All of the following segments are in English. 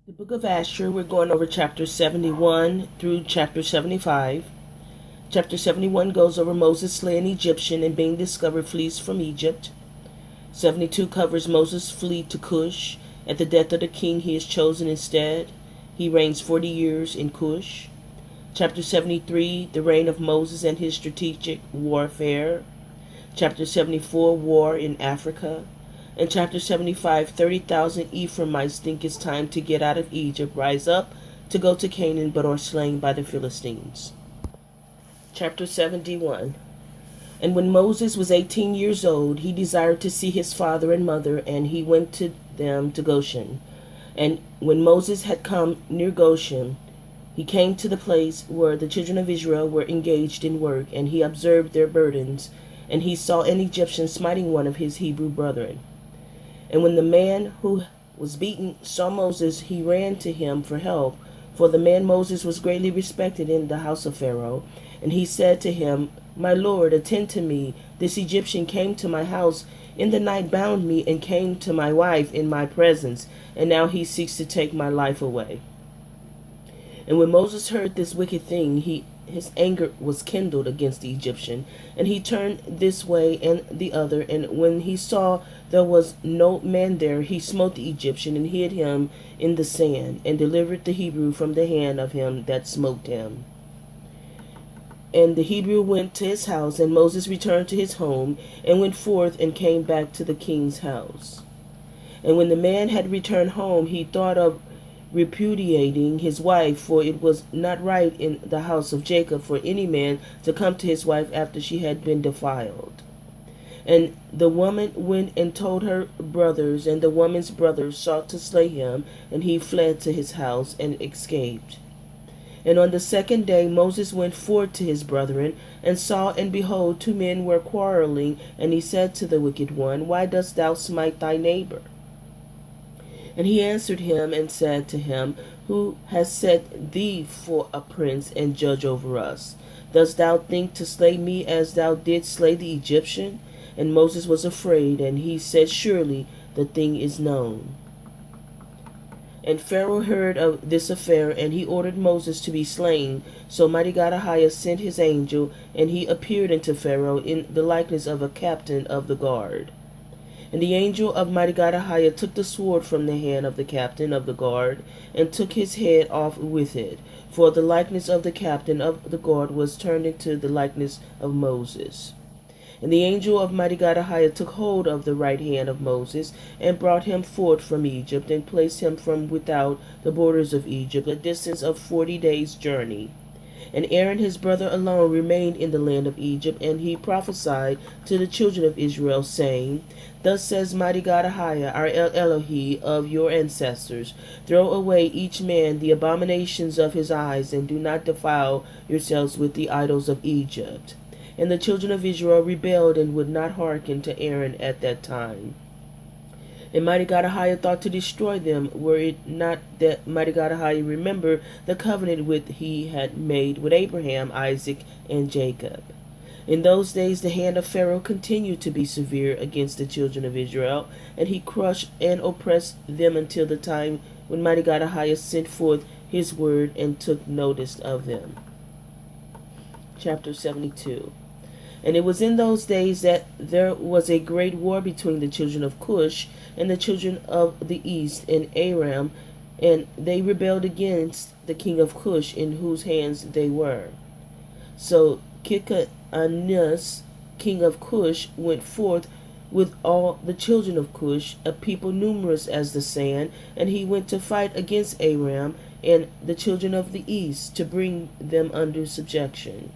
The book of Asher, we're going over chapter 71 through chapter 75. Chapter 71 goes over Moses slaying an Egyptian and being discovered flees from Egypt. 72 covers Moses' flee to Cush. At the death of the king, he is chosen instead. He reigns 40 years in Cush. Chapter 73, the reign of Moses and his strategic warfare. Chapter 74, war in Africa. In chapter 75, 30,000 Ephraimites think it's time to get out of Egypt, rise up to go to Canaan, but are slain by the Philistines. Chapter 71. And when Moses was 18 years old, he desired to see his father and mother, and he went to them to Goshen. And when Moses had come near Goshen, he came to the place where the children of Israel were engaged in work, and he observed their burdens, and he saw an Egyptian smiting one of his Hebrew brethren. And when the man who was beaten saw Moses, he ran to him for help, for the man Moses was greatly respected in the house of Pharaoh. And he said to him, My Lord, attend to me. This Egyptian came to my house in the night, bound me, and came to my wife in my presence, and now he seeks to take my life away. And when Moses heard this wicked thing, his anger was kindled against the Egyptian, and he turned this way and the other, and when he saw there was no man there, he smote the Egyptian and hid him in the sand, and delivered the Hebrew from the hand of him that smote him. And the Hebrew went to his house, and Moses returned to his home, and went forth and came back to the king's house. And when the man had returned home, he thought of repudiating his wife, for it was not right in the house of Jacob for any man to come to his wife after she had been defiled. And the woman went and told her brothers, and the woman's brothers sought to slay him, and he fled to his house and escaped. And on the second day Moses went forth to his brethren, and saw, and behold, two men were quarreling, and he said to the wicked one, Why dost thou smite thy neighbor? And he answered him and said to him, Who has set thee for a prince and judge over us? Dost thou think to slay me as thou didst slay the Egyptian? And Moses was afraid, and he said, Surely the thing is known. And Pharaoh heard of this affair, and he ordered Moses to be slain. So mighty God Ahiah sent his angel, and he appeared unto Pharaoh in the likeness of a captain of the guard. And the angel of mighty God Ahiah took the sword from the hand of the captain of the guard, and took his head off with it. For the likeness of the captain of the guard was turned into the likeness of Moses. And the angel of mighty God Ahiah took hold of the right hand of Moses, and brought him forth from Egypt, and placed him from without the borders of Egypt, a distance of 40 days' journey. And Aaron his brother alone remained in the land of Egypt, and he prophesied to the children of Israel, saying, Thus says mighty God Ahiah, our Elohi of your ancestors, Throw away each man the abominations of his eyes, and do not defile yourselves with the idols of Egypt. And the children of Israel rebelled, and would not hearken to Aaron at that time. And mighty God Ahiah thought to destroy them, were it not that mighty God Ahiah remembered the covenant which he had made with Abraham, Isaac, and Jacob. In those days the hand of Pharaoh continued to be severe against the children of Israel, and he crushed and oppressed them until the time when mighty God Ahiah sent forth his word and took notice of them. Chapter 72. And it was in those days that there was a great war between the children of Cush and the children of the east in Aram, and they rebelled against the king of Cush, in whose hands they were. So Kikaanus, king of Cush, went forth with all the children of Cush, a people numerous as the sand, and he went to fight against Aram and the children of the east, to bring them under subjection.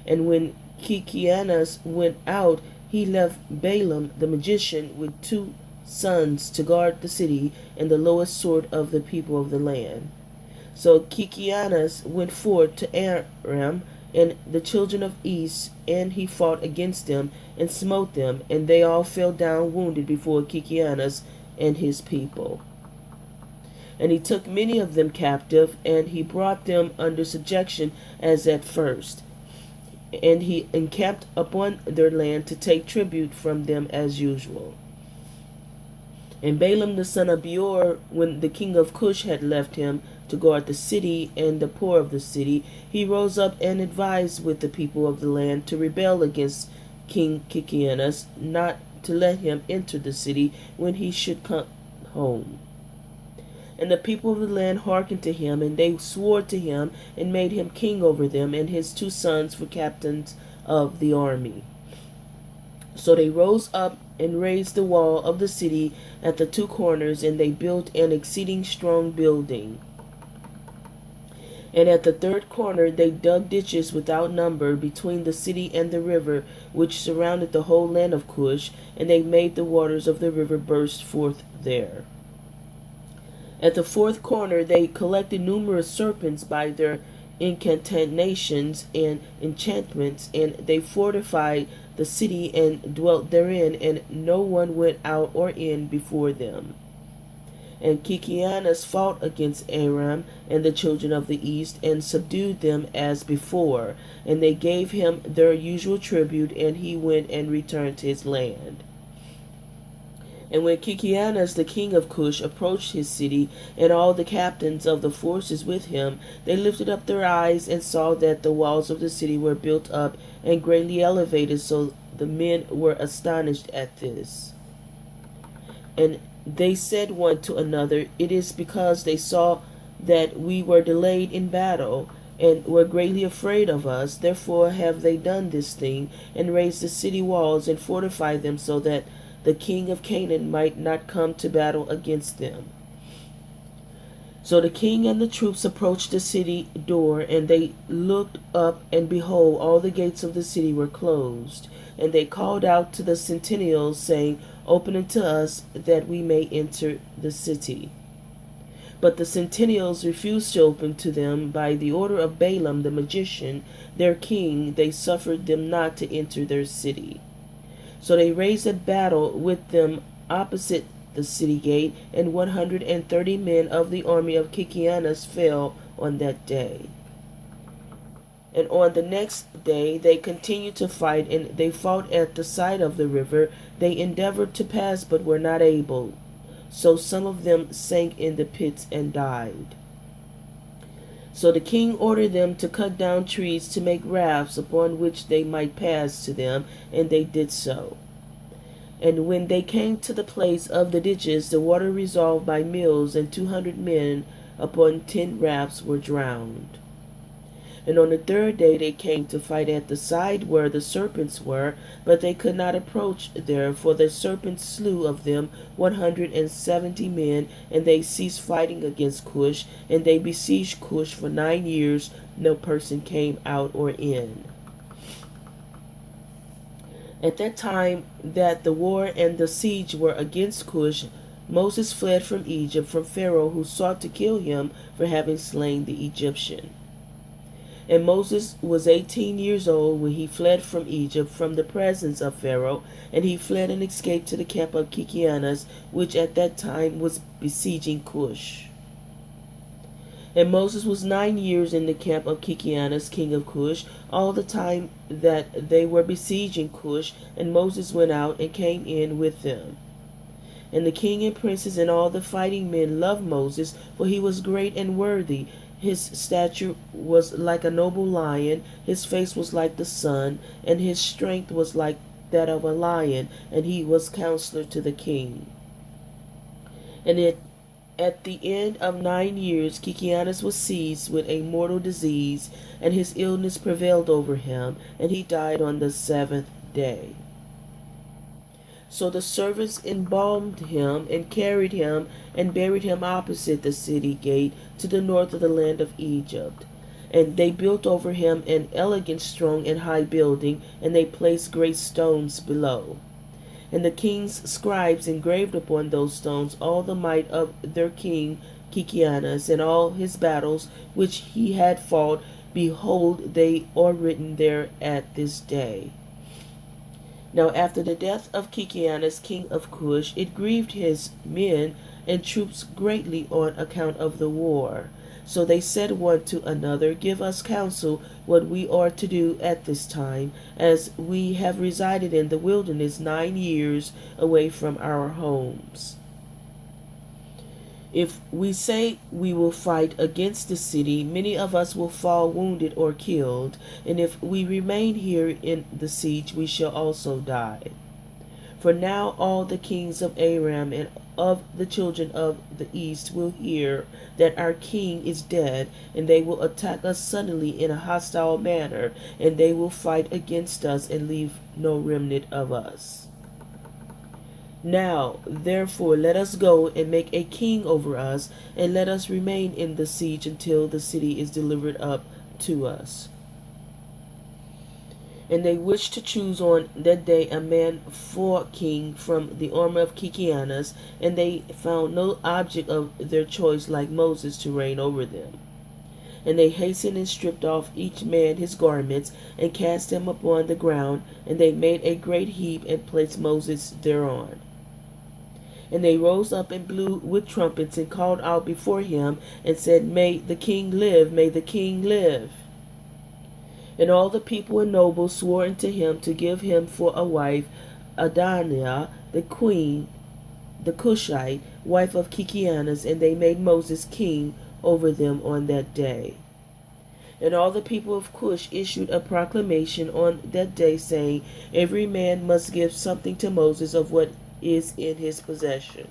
And when Kikianus went out, he left Balaam the magician with 2 sons to guard the city, and the lowest sort of the people of the land. So Kikianus went forth to Aram and the children of East, and he fought against them, and smote them, and they all fell down wounded before Kikianus and his people. And he took many of them captive, and he brought them under subjection as at first. And he encamped upon their land to take tribute from them as usual. And Balaam the son of Beor, when the king of Cush had left him to guard the city and the poor of the city, he rose up and advised with the people of the land to rebel against King Kikianus, not to let him enter the city when he should come home. And the people of the land hearkened to him, and they swore to him, and made him king over them, and his 2 sons for captains of the army. So they rose up and raised the wall of the city at the 2 corners, and they built an exceeding strong building. And at the 3rd corner they dug ditches without number between the city and the river, which surrounded the whole land of Cush, and they made the waters of the river burst forth there. At the 4th corner they collected numerous serpents by their incantations and enchantments, and they fortified the city and dwelt therein, and no one went out or in before them. And Kikianus fought against Aram and the children of the east, and subdued them as before, and they gave him their usual tribute, and he went and returned to his land. And when Kikianus the king of Cush approached his city, and all the captains of the forces with him, they lifted up their eyes and saw that the walls of the city were built up and greatly elevated, so the men were astonished at this. And they said one to another, It is because they saw that we were delayed in battle, and were greatly afraid of us. Therefore have they done this thing, and raised the city walls, and fortified them, so that the king of Canaan might not come to battle against them. So the king and the troops approached the city door, and they looked up, and behold, all the gates of the city were closed. And they called out to the sentinels, saying, Open unto us, that we may enter the city. But the sentinels refused to open to them. By the order of Balaam the magician, their king, they suffered them not to enter their city. So they raised a battle with them opposite the city gate, and 130 men of the army of Kikianus fell on that day. And on the next day they continued to fight, and they fought at the side of the river. They endeavored to pass, but were not able. So some of them sank in the pits and died. So the king ordered them to cut down trees to make rafts upon which they might pass to them, and they did so. And when they came to the place of the ditches, the water resolved by mills, and 200 men upon 10 rafts were drowned. And on the 3rd day they came to fight at the side where the serpents were, but they could not approach there, for the serpents slew of them 170 men, and they ceased fighting against Cush, and they besieged Cush for 9 years. No person came out or in. At that time that the war and the siege were against Cush, Moses fled from Egypt from Pharaoh, who sought to kill him for having slain the Egyptian. And Moses was 18 years old when he fled from Egypt from the presence of Pharaoh, and he fled and escaped to the camp of Kikianus, which at that time was besieging Cush. And Moses was 9 years in the camp of Kikianus, king of Cush, all the time that they were besieging Cush, and Moses went out and came in with them. And the king and princes and all the fighting men loved Moses, for he was great and worthy. His stature was like a noble lion, his face was like the sun, and his strength was like that of a lion, and he was counselor to the king. And at the end of 9 years, Kikianus was seized with a mortal disease, and his illness prevailed over him, and he died on the 7th day. So the servants embalmed him, and carried him, and buried him opposite the city gate, to the north of the land of Egypt. And they built over him an elegant, strong, and high building, and they placed great stones below. And the king's scribes engraved upon those stones all the might of their king Kikianus, and all his battles which he had fought. Behold, they are written there at this day. Now after the death of Kikianus, king of Cush, it grieved his men and troops greatly on account of the war. So they said one to another, Give us counsel what we are to do at this time, as we have resided in the wilderness 9 years away from our homes. If we say we will fight against the city, many of us will fall wounded or killed, and if we remain here in the siege, we shall also die. For now all the kings of Aram and of the children of the east will hear that our king is dead, and they will attack us suddenly in a hostile manner, and they will fight against us and leave no remnant of us. Now, therefore, let us go and make a king over us, and let us remain in the siege until the city is delivered up to us. And they wished to choose on that day a man for king from the army of Kikianus, and they found no object of their choice like Moses to reign over them. And they hastened and stripped off each man his garments, and cast them upon the ground, and they made a great heap, and placed Moses thereon. And they rose up and blew with trumpets, and called out before him, and said, May the king live, may the king live. And all the people and nobles swore unto him to give him for a wife Adoniah, the queen, the Cushite, wife of Kikianus, and they made Moses king over them on that day. And all the people of Cush issued a proclamation on that day, saying, Every man must give something to Moses of what is in his possession.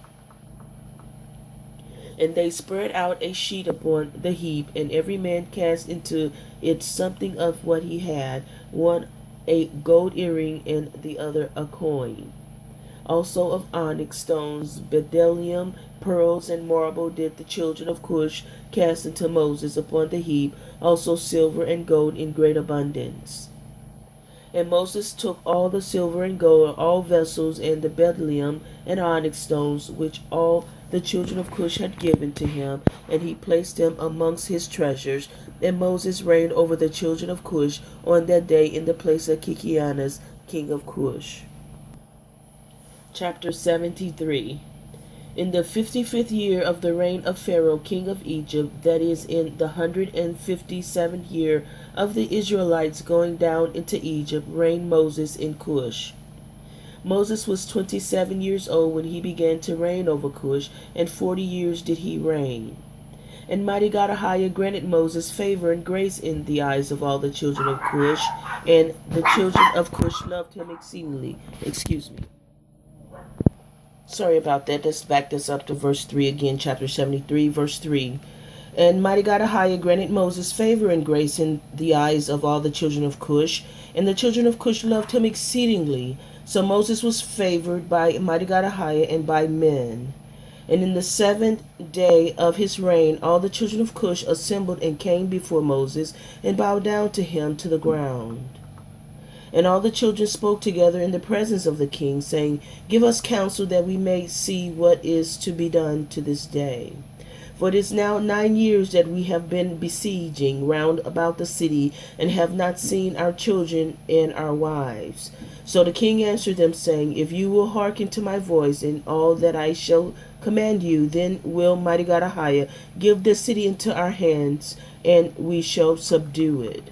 And they spread out a sheet upon the heap, and every man cast into it something of what he had, one a gold earring, and the other a coin. Also of onyx stones, bdellium, pearls, and marble did the children of Cush cast into Moses upon the heap, also silver and gold in great abundance. And Moses took all the silver and gold, all vessels, and the bdellium and onyx stones, which all the children of Cush had given to him, and he placed them amongst his treasures. And Moses reigned over the children of Cush on that day in the place of Kikianus, king of Cush. Chapter 73. In the 55th year of the reign of Pharaoh, king of Egypt, that is, in the 157th year of the Israelites going down into Egypt, reigned Moses in Cush. Moses was 27 years old when he began to reign over Cush, and 40 years did he reign. And mighty God Ahiah granted Moses favor and grace in the eyes of all the children of Cush, and the children of Cush loved him exceedingly. Sorry about that. Let's back this up to verse 3 again, chapter 73, verse 3. And mighty God Ahiah granted Moses favor and grace in the eyes of all the children of Cush, and the children of Cush loved him exceedingly. So Moses was favored by mighty God Ahiah and by men. And in the 7th day of his reign, all the children of Cush assembled and came before Moses, and bowed down to him to the ground. And all the children spoke together in the presence of the king, saying, Give us counsel that we may see what is to be done to this day. For it is now 9 years that we have been besieging round about the city, and have not seen our children and our wives. So the king answered them, saying, If you will hearken to my voice in all that I shall command you, then will mighty God Ahiah give this city into our hands, and we shall subdue it.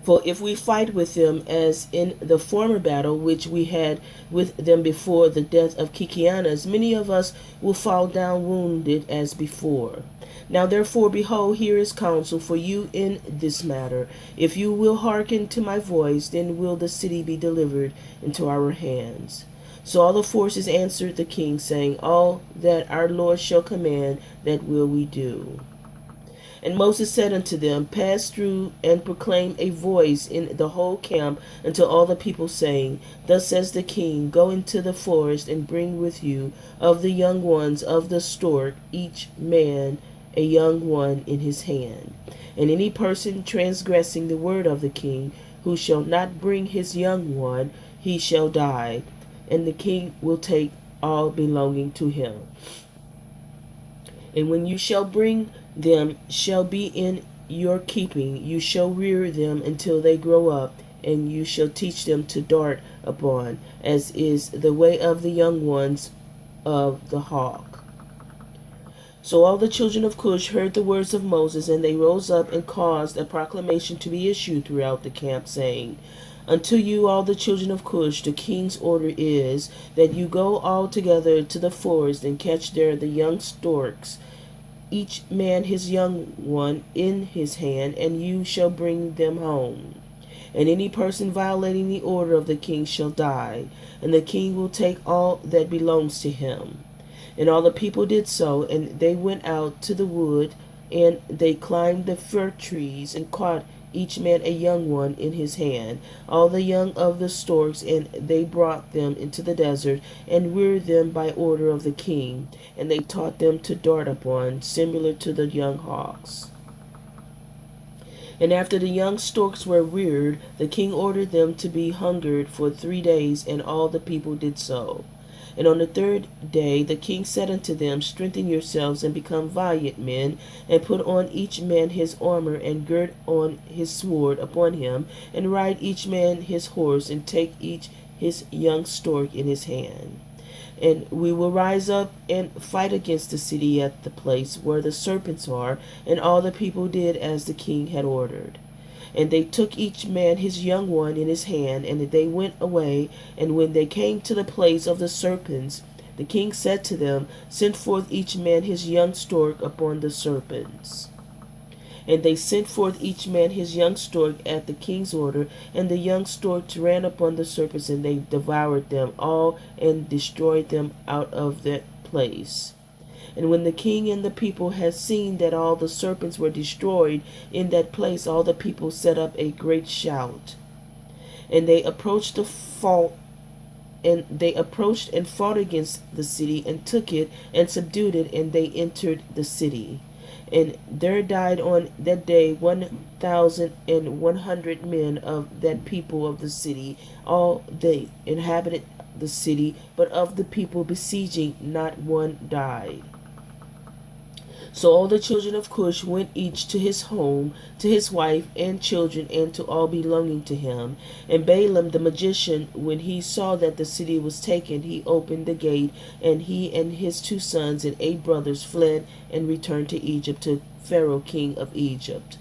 For if we fight with them as in the former battle which we had with them before the death of Kikianus, many of us will fall down wounded as before. Now therefore, behold, here is counsel for you in this matter. If you will hearken to my voice, then will the city be delivered into our hands. So all the forces answered the king, saying, All that our Lord shall command, that will we do. And Moses said unto them, Pass through and proclaim a voice in the whole camp unto all the people, saying, Thus says the king, Go into the forest, and bring with you of the young ones of the stork, each man a young one in his hand. And any person transgressing the word of the king, who shall not bring his young one, he shall die, and the king will take all belonging to him. And when you shall bring them shall be in your keeping, you shall rear them until they grow up, and you shall teach them to dart upon, as is the way of the young ones of the hawk. So all the children of Cush heard the words of Moses, and they rose up and caused a proclamation to be issued throughout the camp, saying, Unto you, all the children of Cush, the king's order is that you go all together to the forest and catch there the young storks, each man his young one in his hand, and you shall bring them home. And any person violating the order of the king shall die, and the king will take all that belongs to him. And all the people did so, and they went out to the wood, and they climbed the fir trees, and caught each man a young one in his hand, all the young of the storks, and they brought them into the desert, and reared them by order of the king, and they taught them to dart upon, similar to the young hawks. And after the young storks were reared, the king ordered them to be hungered for 3 days, and all the people did so. And on the 3rd day the king said unto them, Strengthen yourselves, and become valiant men, and put on each man his armor, and gird on his sword upon him, and ride each man his horse, and take each his young stork in his hand. And we will rise up and fight against the city at the place where the serpents are. And all the people did as the king had ordered. And they took each man his young one in his hand, and they went away. And when they came to the place of the serpents, the king said to them, Send forth each man his young stork upon the serpents. And they sent forth each man his young stork at the king's order, and the young storks ran upon the serpents, and they devoured them all, and destroyed them out of that place. And when the king and the people had seen that all the serpents were destroyed in that place, all the people set up a great shout. And they approached and fought against the city, and took it, and subdued it, and they entered the city. And there died on that day 1,100 men of that people of the city. All they inhabited the city, but of the people besieging not one died. So all the children of Cush went each to his home, to his wife and children, and to all belonging to him. And Balaam the magician, when he saw that the city was taken, he opened the gate, and he and his 2 sons and 8 brothers fled and returned to Egypt, to Pharaoh king of Egypt.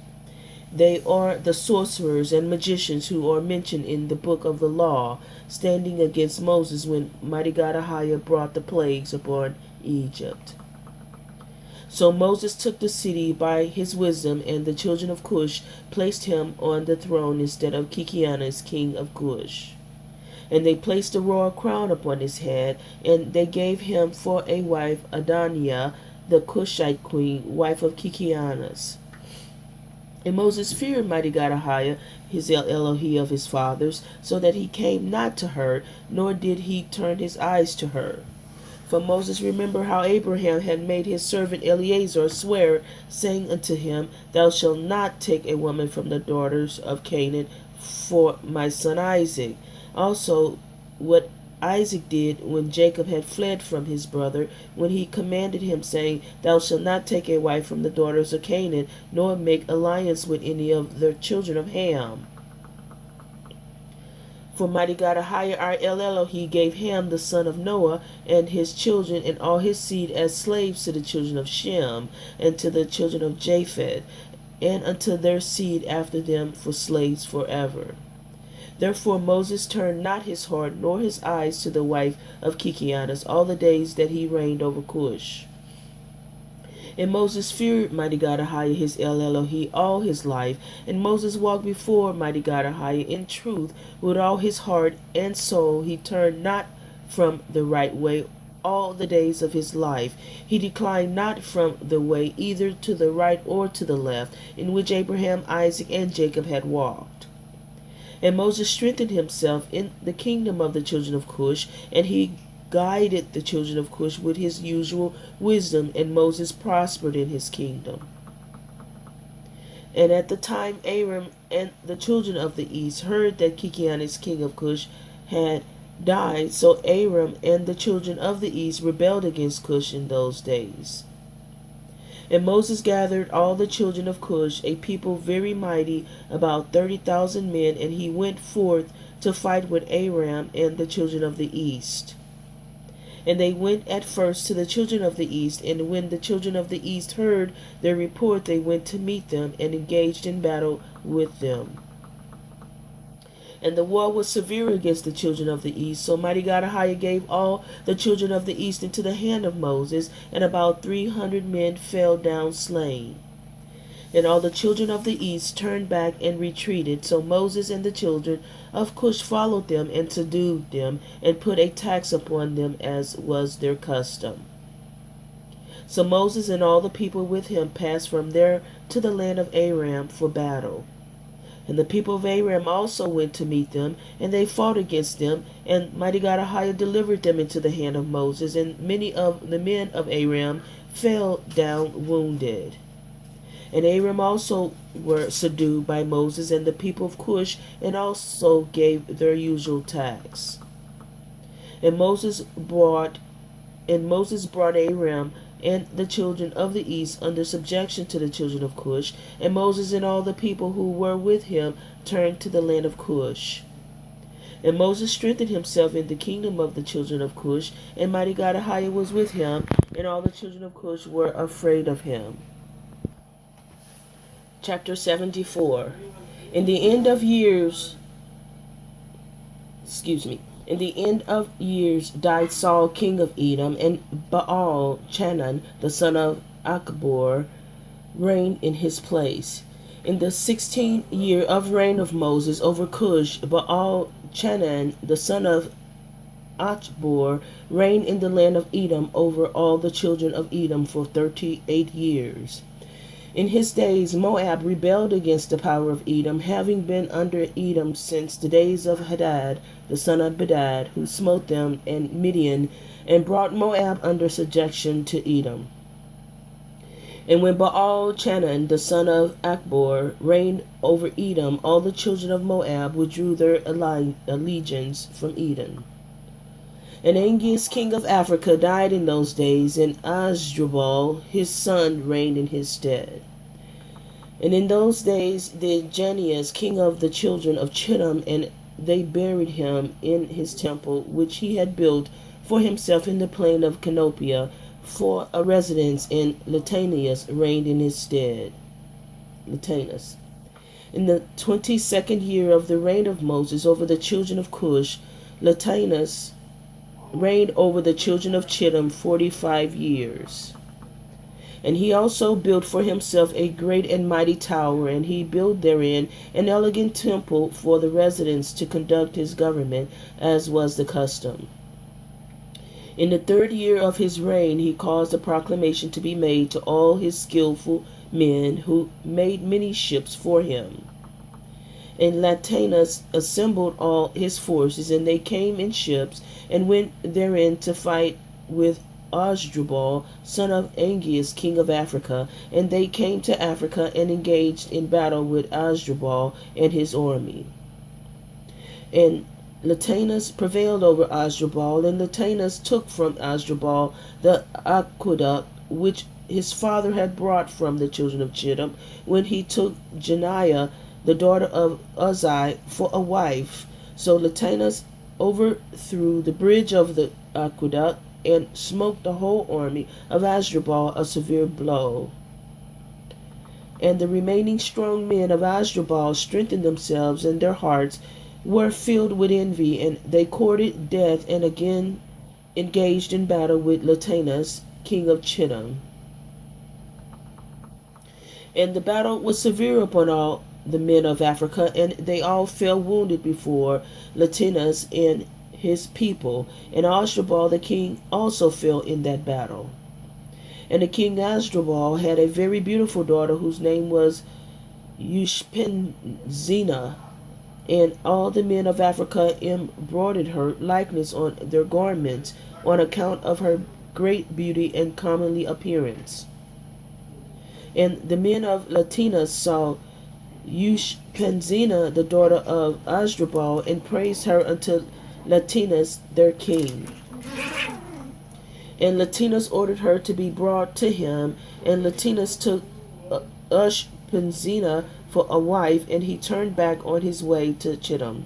They are the sorcerers and magicians who are mentioned in the book of the law, standing against Moses when mighty God Ahiah brought the plagues upon Egypt. So Moses took the city by his wisdom, and the children of Cush placed him on the throne instead of Kikianus, king of Cush. And they placed a royal crown upon his head, and they gave him for a wife Adoniah, the Cushite queen, wife of Kikianus. And Moses feared mighty God Ahiah, his Elohim of his fathers, so that he came not to her, nor did he turn his eyes to her. For Moses remembered how Abraham had made his servant Eleazar swear, saying unto him, Thou shalt not take a woman from the daughters of Canaan for my son Isaac. Also what Isaac did when Jacob had fled from his brother, when he commanded him, saying, Thou shalt not take a wife from the daughters of Canaan, nor make alliance with any of the children of Ham. For mighty God Ahiah our Elohim gave Ham the son of Noah and his children and all his seed as slaves to the children of Shem and to the children of Japheth, and unto their seed after them for slaves forever. Therefore Moses turned not his heart nor his eyes to the wife of Kikianus all the days that he reigned over Cush. And Moses feared mighty God Ahiah his Elohim all his life, and Moses walked before mighty God Ahiah in truth with all his heart and soul. He turned not from the right way all the days of his life. He declined not from the way either to the right or to the left, in which Abraham, Isaac, and Jacob had walked. And Moses strengthened himself in the kingdom of the children of Cush, and he guided the children of Cush with his usual wisdom, and Moses prospered in his kingdom. And at the time Aram and the children of the east heard that Kikianus king of Cush had died, so Aram and the children of the east rebelled against Cush in those days. And Moses gathered all the children of Cush, a people very mighty, about 30,000 men, and he went forth to fight with Aram and the children of the east. And they went at first to the children of the east, and when the children of the east heard their report, they went to meet them, and engaged in battle with them. And the war was severe against the children of the east. So mighty God Ahiah gave all the children of the east into the hand of Moses, and about 300 men fell down slain. And all the children of the east turned back and retreated. So Moses and the children of Cush followed them and subdued them, and put a tax upon them, as was their custom. So Moses and all the people with him passed from there to the land of Aram for battle. And the people of Aram also went to meet them, and they fought against them, and mighty God Ahiah delivered them into the hand of Moses, and many of the men of Aram fell down wounded. And Aram also were subdued by Moses and the people of Cush, and also gave their usual tax. And Moses brought Aram and the children of the east under subjection to the children of Cush, and Moses and all the people who were with him turned to the land of Cush. And Moses strengthened himself in the kingdom of the children of Cush, and mighty God Ahiah was with him, and all the children of Cush were afraid of him. Chapter 74. In the end of years died Saul king of Edom, and Baal Chanan the son of Achbor reigned in his place. In the 16th year of reign of Moses over Cush, Baal Chanan the son of Achbor reigned in the land of Edom over all the children of Edom for 38 years. In his days Moab rebelled against the power of Edom, having been under Edom since the days of Hadad the son of Bedad, who smote them and Midian, and brought Moab under subjection to Edom. And when Baal Chanan the son of Achbor reigned over Edom, all the children of Moab withdrew their allegiance from Edom. And Angeas king of Africa died in those days, and Asdrubal his son reigned in his stead. And in those days did Janias king of the children of Chittim, and they buried him in his temple, which he had built for himself in the plain of Canopia, for a residence, and Latanus reigned in his stead. Latanus. In the 22nd year of the reign of Moses over the children of Cush, Latanus reigned over the children of Chittim 45 years. And he also built for himself a great and mighty tower, and he built therein an elegant temple for the residents to conduct his government, as was the custom. In the 3rd year of his reign he caused a proclamation to be made to all his skillful men, who made many ships for him. And Latanus assembled all his forces, and they came in ships, and went therein to fight with Asdrubal, son of Angeas, king of Africa. And they came to Africa, and engaged in battle with Asdrubal and his army. And Latanus prevailed over Asdrubal, and Latanus took from Asdrubal the aqueduct which his father had brought from the children of Chittim, when he took Janiah, the daughter of Uzziah, for a wife. So Latanus overthrew the bridge of the aqueduct, and smote the whole army of Asdrubal a severe blow. And the remaining strong men of Asdrubal strengthened themselves, and their hearts were filled with envy, and they courted death, and again engaged in battle with Latanus, king of Chittim. And the battle was severe upon all the men of Africa, and they all fell wounded before Latanus and his people, and Asdrubal the king also fell in that battle. And the king Asdrubal had a very beautiful daughter, whose name was Ushpenzena, and all the men of Africa embroidered her likeness on their garments, on account of her great beauty and comely appearance. And the men of Latanus saw Ushpenzena, the daughter of Asdrubal, and praised her unto Latanus their king. And Latanus ordered her to be brought to him, and Latanus took Ushpenzena for a wife, and he turned back on his way to Chittim.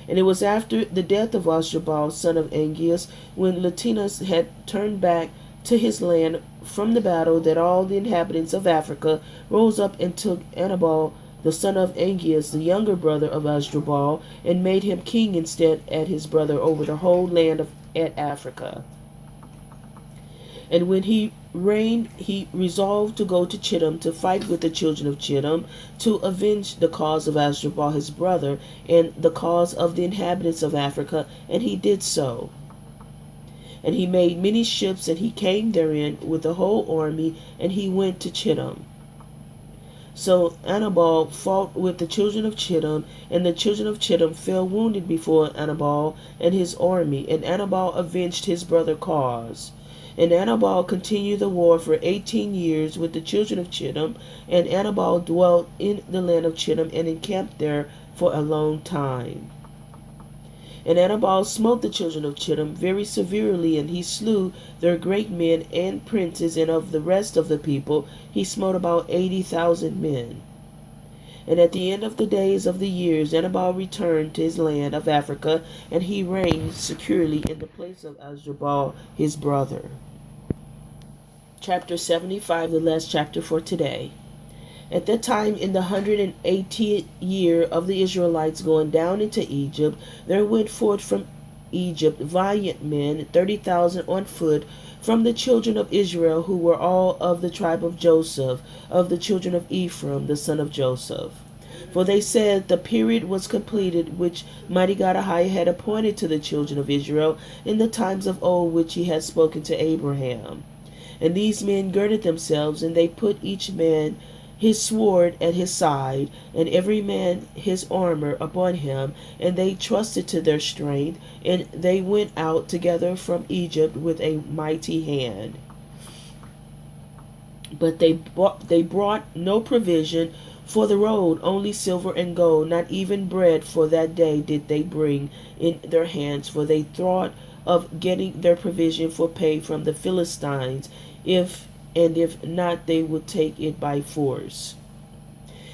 And it was after the death of Asdrubal, son of Angeas, when Latanus had turned back to his land from the battle, that all the inhabitants of Africa rose up and took Annabal the son of Angeas, the younger brother of Asdrubal, and made him king instead at his brother over the whole land of at Africa. And when he reigned, he resolved to go to Chittim to fight with the children of Chittim, to avenge the cause of Asdrubal his brother, and the cause of the inhabitants of Africa, and he did so. And he made many ships, and he came therein with the whole army, and he went to Chittim. So Anabal fought with the children of Chittim, and the children of Chittim fell wounded before Anabal and his army, and Anabal avenged his brother's cause. And Anabal continued the war for 18 years with the children of Chittim, and Anabal dwelt in the land of Chittim and encamped there for a long time. And Anabal smote the children of Chittim very severely, and he slew their great men and princes, and of the rest of the people he smote about 80,000 men. And at the end of the days of the years, Anabal returned to his land of Africa, and he reigned securely in the place of Asdrubal his brother. Chapter 75, the last chapter for today. At that time, in the 180th year of the Israelites going down into Egypt, there went forth from Egypt valiant men, 30,000 on foot, from the children of Israel, who were all of the tribe of Joseph, of the children of Ephraim, the son of Joseph. For they said the period was completed which mighty God Ahijah had appointed to the children of Israel in the times of old, which he had spoken to Abraham. And these men girded themselves, and they put each man his sword at his side, and every man his armor upon him, and they trusted to their strength, and they went out together from Egypt with a mighty hand. But they brought no provision for the road, only silver and gold, not even bread for that day did they bring in their hands, for they thought of getting their provision for pay from the Philistines, if not, they would take it by force.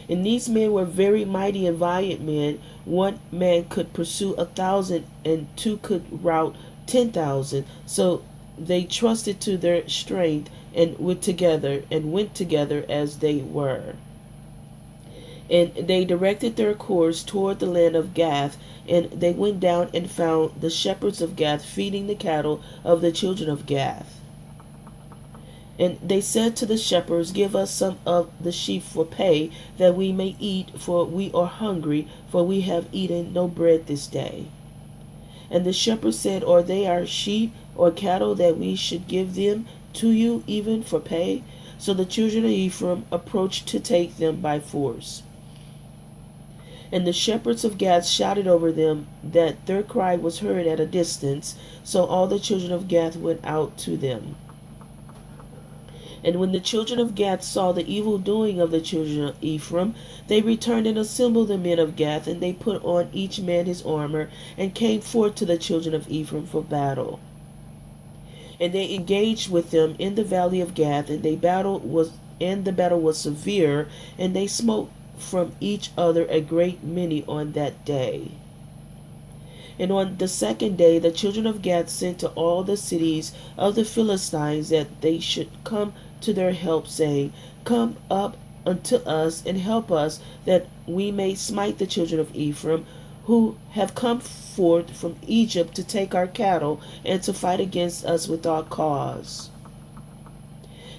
And these men were very mighty and valiant men. One man could pursue 1,000, and two could rout 10,000. So they trusted to their strength, and went together as they were. And they directed their course toward the land of Gath, and they went down and found the shepherds of Gath feeding the cattle of the children of Gath. And they said to the shepherds, Give us some of the sheep for pay, that we may eat, for we are hungry, for we have eaten no bread this day. And the shepherds said, Are they our sheep or cattle, that we should give them to you even for pay? So the children of Ephraim approached to take them by force. And the shepherds of Gath shouted over them, that their cry was heard at a distance. So all the children of Gath went out to them. And when the children of Gath saw the evil doing of the children of Ephraim, they returned and assembled the men of Gath, and they put on each man his armor, and came forth to the children of Ephraim for battle. And they engaged with them in the valley of Gath, and the battle was severe, and they smote from each other a great many on that day. And on the second day the children of Gath sent to all the cities of the Philistines that they should come to their help, saying, Come up unto us and help us, that we may smite the children of Ephraim, who have come forth from Egypt to take our cattle, and to fight against us without cause.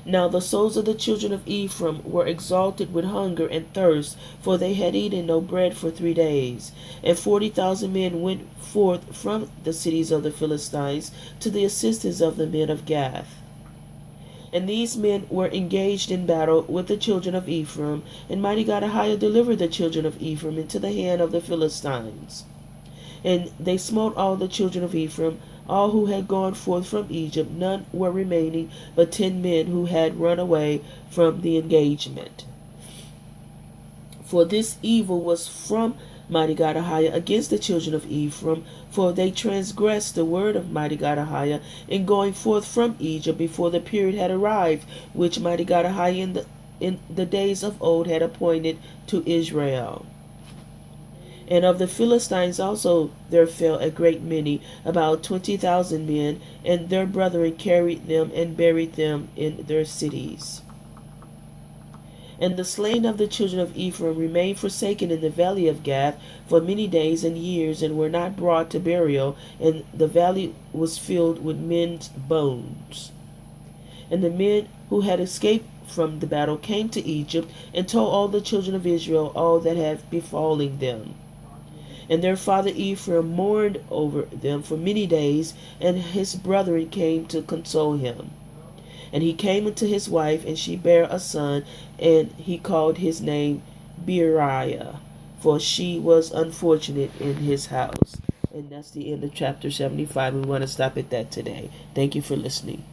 Now the souls of the children of Ephraim were exalted with hunger and thirst, for they had eaten no bread for 3 days. And 40,000 men went forth from the cities of the Philistines to the assistance of the men of Gath. And these men were engaged in battle with the children of Ephraim, and mighty God Ahijah delivered the children of Ephraim into the hand of the Philistines. And they smote all the children of Ephraim, all who had gone forth from Egypt. None were remaining but 10 men who had run away from the engagement. For this evil was from mighty God Ahijah against the children of Ephraim, for they transgressed the word of mighty God Ahijah in going forth from Egypt before the period had arrived, which mighty God Ahijah in the days of old had appointed to Israel. And of the Philistines also there fell a great many, about 20,000 men, and their brethren carried them and buried them in their cities. And the slain of the children of Ephraim remained forsaken in the valley of Gath for many days and years, and were not brought to burial, and the valley was filled with men's bones. And the men who had escaped from the battle came to Egypt, and told all the children of Israel all that had befallen them. And their father Ephraim mourned over them for many days, and his brethren came to console him. And he came unto his wife, and she bare a son, and he called his name Beriah, for she was unfortunate in his house. And that's the end of chapter 75. We want to stop at that today. Thank you for listening.